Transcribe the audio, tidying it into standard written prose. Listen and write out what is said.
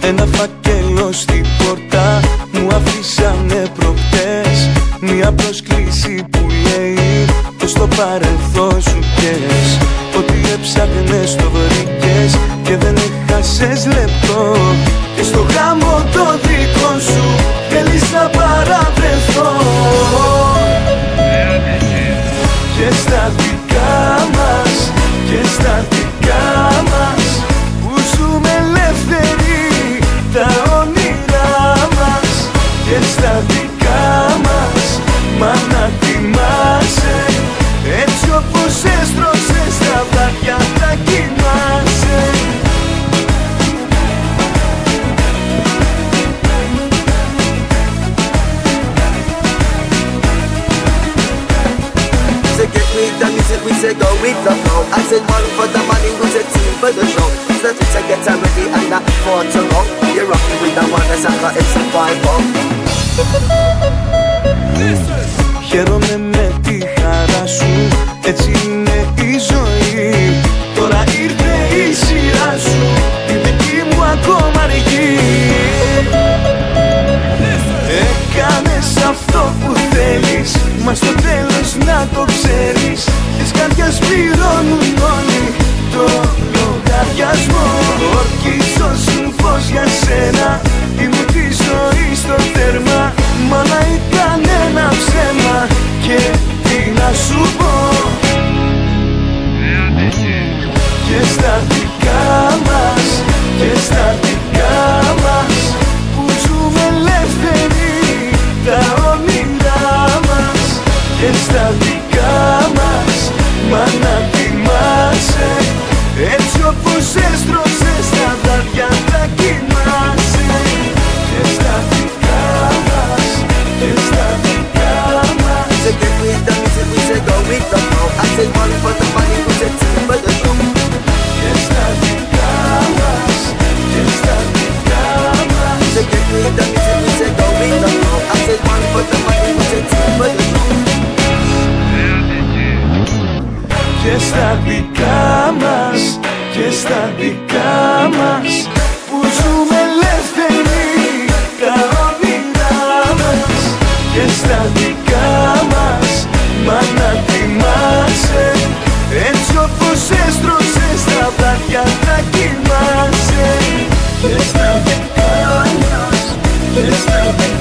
Ένα φάκελο στην πόρτα μου αφήσανε προχτές, μια πρόσκληση που λέει πως στο παρελθόν σου καίες. Ό,τι έψαχνες το βρήκες και δεν έχασες λεπτό, και στο γάμο το δικό σου θέλεις να παραβρεθώ. Και στα δικά μας, και στα δικά μας που ζούμε ελεύθεροι τα όνειρά μας, και στα δικά μας, μα να θυμάσαι, έτσι όπως έστρωσες τα βράδια θα κοιμάσαι. To get me the music, we say go with the flow. I said one for the money, we said two for the show. So to get ready and not for to go. You're rocking with the one that's got it's a 5-0. Χαίρομαι με τη χαρά σου, έτσι είναι η ζωή. Τώρα ήρθε η σειρά σου, η δική μου ακόμα αργή. Έκανες αυτό που θέλεις, μα στο τέλος να το ξέρεις, της καρδιάς πληρώνουν όλοι το λογαριασμό. Ορκίζωσουν πως για σένα ήμουν τη ζωή στο τέρμα, μα να ήταν ένα ψέμα και τι να σου πω. Και στα δικά μας, και στα δικά μας που ζούμε ελεύθεροι τα όνειρά μας, και στα δικά μας, μα να θυμάσαι, έτσι όπως έστρωσες τα βράδια θα κοιμάσαι. Και στα δικά μας, και στα δικά μας. To get me the music, we say go with the flow. I said one for the money, we said two for the show. Και στα δικά μας, και στα δικά μας. To get me the music, we say go with the flow. I said one for the money, we said two for the show. Και στα δικά μας, και στα δικά μας που ζούμε ελεύθεροι τα όνειρά μας, και στα δικά μας, μα να θυμάσαι, έτσι όπως έστρωσες τα βράδια θα κοιμάσαι. Και στα δικά μας, και στα δικά μας.